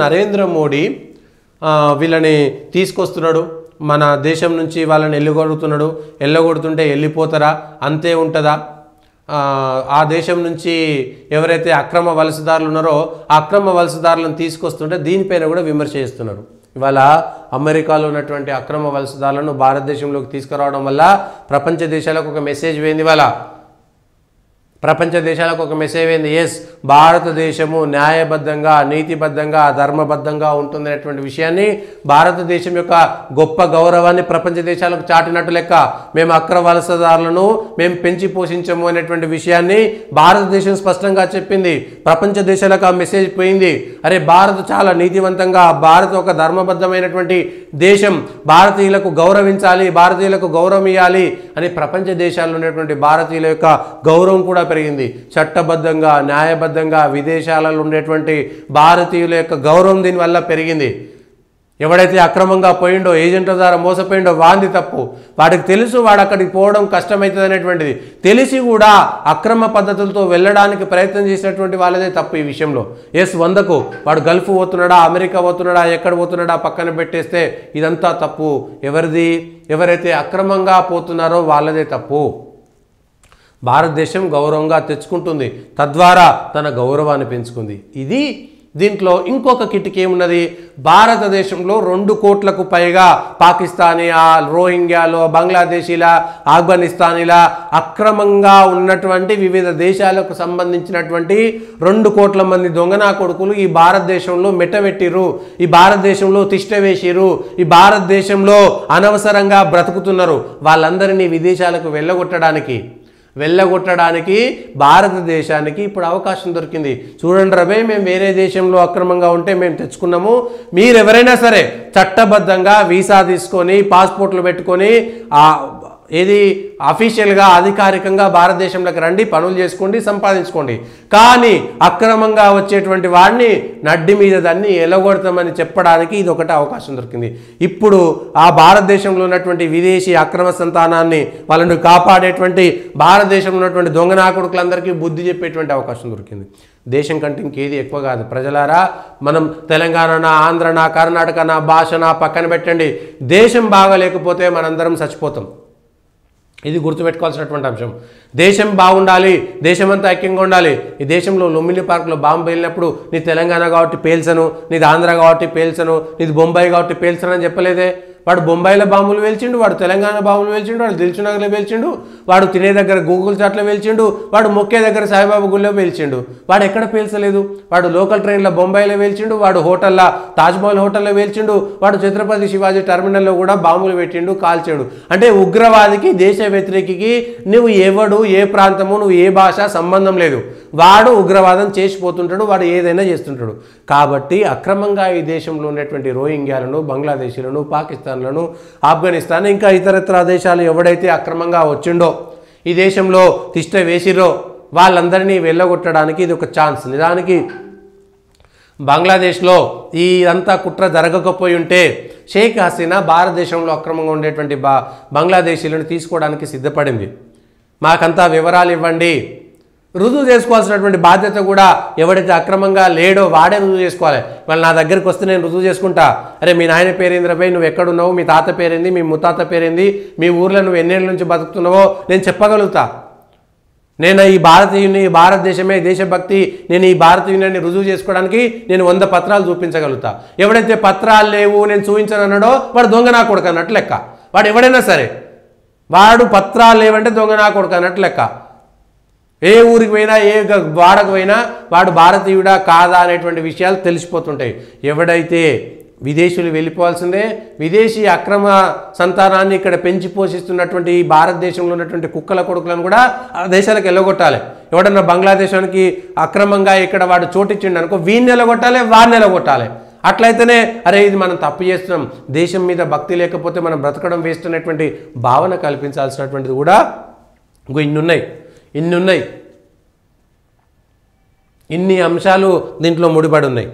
నరేంద్ర మోడీ వీళ్ళని తీసుకొస్తున్నాడు, మన దేశం నుంచి వాళ్ళని ఎల్లగొడుతుంటే వెళ్ళిపోతారా, అంతే ఉంటుందా? ఆ దేశం నుంచి ఎవరైతే అక్రమ వలసదారులు ఉన్నారో ఆ అక్రమ వలసదారులను తీసుకొస్తుంటే దీనిపైన కూడా విమర్శ చేస్తున్నారు. ఇవాళ అమెరికాలో ఉన్నటువంటి అక్రమ వలసదారులను భారతదేశంలోకి తీసుకురావడం వల్ల ప్రపంచ దేశాలకు ఒక మెసేజ్ పోయింది. ఇవాళ ప్రపంచ దేశాలకు ఒక మెసేజ్ ఏంది? ఎస్, భారతదేశము న్యాయబద్ధంగా, నీతిబద్ధంగా, ధర్మబద్ధంగా ఉంటుందనేటువంటి విషయాన్ని, భారతదేశం యొక్క గొప్ప గౌరవాన్ని ప్రపంచ దేశాలకు చాటినట్టు లెక్క. మేము అక్రమ వలసదారులను మేము పెంచి పోషించము అనేటువంటి విషయాన్ని భారతదేశం స్పష్టంగా చెప్పింది. ప్రపంచ దేశాలకు ఆ మెసేజ్ పోయింది. అరే, భారత్ చాలా నీతివంతంగా, భారత్ ఒక ధర్మబద్ధమైనటువంటి దేశం, భారతీయులకు గౌరవించాలి, భారతీయులకు గౌరవం ఇవ్వాలి అని ప్రపంచ దేశాల్లో ఉన్నటువంటి భారతీయుల యొక్క గౌరవం కూడా పెరిగింది. చట్టబద్ధంగా, న్యాయబద్ధంగా విదేశాలలో ఉండేటువంటి భారతీయుల యొక్క గౌరవం దీనివల్ల పెరిగింది. ఎవడైతే అక్రమంగా పోయిండో, ఏజెంట్ల ద్వారా మోసపోయిండో వాంది తప్పు. వాడికి తెలుసు వాడు అక్కడికి పోవడం కష్టమవుతుంది అనేటువంటిది తెలిసి కూడా అక్రమ పద్ధతులతో వెళ్ళడానికి ప్రయత్నం చేసినటువంటి వాళ్ళదే తప్పు ఈ విషయంలో. ఎస్, 100కు వాడు గల్ఫ్ పోతున్నాడా, అమెరికా పోతున్నాడా, ఎక్కడ పోతున్నాడా పక్కన పెట్టేస్తే ఇదంతా తప్పు. ఎవరిది? ఎవరైతే అక్రమంగా పోతున్నారో వాళ్ళదే తప్పు. భారతదేశం గౌరవంగా తెచ్చుకుంటుంది, తద్వారా తన గౌరవాన్ని పెంచుకుంది. ఇది దీంట్లో ఇంకొక కిటికీ ఏమున్నది? భారతదేశంలో 2 కోట్లకు పైగా పాకిస్తానీ, రోహింగ్యాలో, బంగ్లాదేశీల, ఆఫ్ఘనిస్తానీల అక్రమంగా ఉన్నటువంటి వివిధ దేశాలకు సంబంధించినటువంటి 2 కోట్ల మంది దొంగనా కొడుకులు ఈ భారతదేశంలో మెట్టబెట్టిర్రు, ఈ భారతదేశంలో తిష్ట వేసిర్రు, ఈ భారతదేశంలో అనవసరంగా బ్రతుకుతున్నారు. వాళ్ళందరినీ విదేశాలకు వెళ్ళగొట్టడానికి భారతదేశానికి ఇప్పుడు అవకాశం దొరికింది. చూడండి రబే, మేము వేరే దేశంలో అక్రమంగా ఉంటే మేము తెచ్చుకున్నాము, మీరు ఎవరైనా సరే చట్టబద్ధంగా వీసా తీసుకొని పాస్పోర్ట్లు పెట్టుకొని ఏది అఫీషియల్గా అధికారికంగా భారతదేశంలోకి రండి, పనులు చేసుకోండి, సంపాదించుకోండి. కానీ అక్రమంగా వచ్చేటువంటి వాడిని నడ్డి మీద దాన్ని ఎలగొడతామని చెప్పడానికి ఇది ఒకటి అవకాశం దొరికింది. ఇప్పుడు ఆ భారతదేశంలో ఉన్నటువంటి విదేశీ అక్రమ సంతానాన్ని వాళ్ళని కాపాడేటువంటి భారతదేశంలో ఉన్నటువంటి దొంగనాకుడుకులందరికీ బుద్ధి చెప్పేటువంటి అవకాశం దొరికింది. దేశం కంటే ఇంకేది ఎక్కువ కాదు. ప్రజలారా, మనం తెలంగాణ, ఆంధ్ర, కర్ణాటక, భాష పక్కన పెట్టండి, దేశం బాగలేకపోతే మనందరం చచ్చిపోతాం. ఇది గుర్తుపెట్టుకోవాల్సినటువంటి అంశం. దేశం బాగుండాలి, దేశమంతా ఐక్యంగా ఉండాలి. ఈ దేశంలో లుంబిని పార్కులో బాంబు పేలినప్పుడు నీ తెలంగాణ కాబట్టి పేల్చను, నీది ఆంధ్ర కాబట్టి పేల్చను, నీది బొంబాయి కాబట్టి పేల్చను అని చెప్పలేదే. వాడు బొంబాయిలో బాంబులు వేల్చిండు, వాడు తెలంగాణ బాంబులు వేల్చిండు, వాడు దిల్సుఖ్నగర్లో వేల్చిండు, వాడు తినే దగ్గర గూగుల్ చాట్లో వేల్చిండు, వాడు మొక్కే దగ్గర సాయిబాబా గుళ్ళో వేల్చిండు. వాడు ఎక్కడ పేల్చలేదు. వాడు లోకల్ ట్రైన్లో బొంబాయిలో వేల్చిండు, వాడు హోటల్లో తాజ్మహల్ హోటల్లో వేల్చిండు, వాడు ఛత్రపతి శివాజీ టెర్మినల్లో కూడా బాంబులు పెట్టిండు, కాల్చాడు. అంటే ఉగ్రవాదికి, దేశ వ్యతిరేకికి నువ్వు ఎవడు, ఏ ప్రాంతము, నువ్వు ఏ భాష సంబంధం లేదు. వాడు ఉగ్రవాదం చేసిపోతుంటాడు, వాడు ఏదైనా చేస్తుంటాడు. కాబట్టి అక్రమంగా ఈ దేశంలో ఉన్నటువంటి రోహింగ్యాలను, బంగ్లాదేశీలను, పాకిస్తాన్లను, ఆఫ్ఘనిస్తాన్, ఇంకా ఇతరత్ర దేశాలు ఎవడైతే అక్రమంగా వచ్చిండో, ఈ దేశంలో తిష్ట వేసిరో వాళ్ళందరినీ వెళ్ళగొట్టడానికి ఇది ఒక ఛాన్స్. నిజానికి బంగ్లాదేశ్లో ఈ అంతా కుట్ర జరగకపోయి ఉంటే షేక్ హసీనా భారతదేశంలో అక్రమంగా ఉండేటువంటి బంగ్లాదేశీలను తీసుకోవడానికి సిద్ధపడింది. మాకంతా వివరాలు ఇవ్వండి, రుజువు చేసుకోవాల్సినటువంటి బాధ్యత కూడా ఎవడైతే అక్రమంగా లేడో వాడే రుజువు చేసుకోవాలి. వాళ్ళు నా దగ్గరికి వస్తే నేను రుజువు చేసుకుంటా. అరే, మీ నాయన పేరేంద్రపై, నువ్వు ఎక్కడున్నావు, మీ తాత పేరేంది, మీ ముత్తాత పేరేంది, మీ ఊర్లో నువ్వు ఎన్నేళ్ళ నుంచి బతుకుతున్నావో నేను చెప్పగలుగుతా. నేను ఈ భారతీయుని, భారతదేశమే దేశభక్తి, నేను ఈ భారతీయుని రుజువు చేసుకోవడానికి నేను 100 పత్రాలు చూపించగలుగుతా. ఎవడైతే పత్రాలు లేవు, నేను చూపించనన్నాడో వాడు దొంగ నా కొడుకు అన్నట్టు లెక్క. వాడు ఎవడైనా సరే, వాడు పత్రాలు లేవంటే దొంగ నా కొడుకు అన్నట్టు లెక్క. ఏ ఊరికి పోయినా, ఏ వాడకు పోయినా వాడు భారతీయుడా కాదా అనేటువంటి విషయాలు తెలిసిపోతుంటాయి. ఎవడైతే విదేశీయులు వెళ్ళిపోవాల్సిందే, విదేశీ అక్రమ సంతానాన్ని ఇక్కడ పెంచి పోషిస్తున్నటువంటి ఈ భారతదేశంలో ఉన్నటువంటి కుక్కల కొడుకులను కూడా ఆ దేశాలకు వెళ్ళగొట్టాలి. ఎవడన్నా బంగ్లాదేశానికి అక్రమంగా ఇక్కడ వాడు చోటిచ్చిండు అనుకో, వీడిని వెళ్ళగొట్టాలి, వాడిని వెళ్ళగొట్టాలి. అట్లయితేనే అరే ఇది మనం తప్పు చేస్తున్నాం, దేశం మీద భక్తి లేకపోతే మనం బ్రతకడం వేస్ట్ అనేటువంటి భావన కల్పించాల్సినటువంటిది కూడా ఇన్ని ఉన్నాయి. ఇన్ని అంశాలు దీంట్లో ముడిపడి ఉన్నాయి.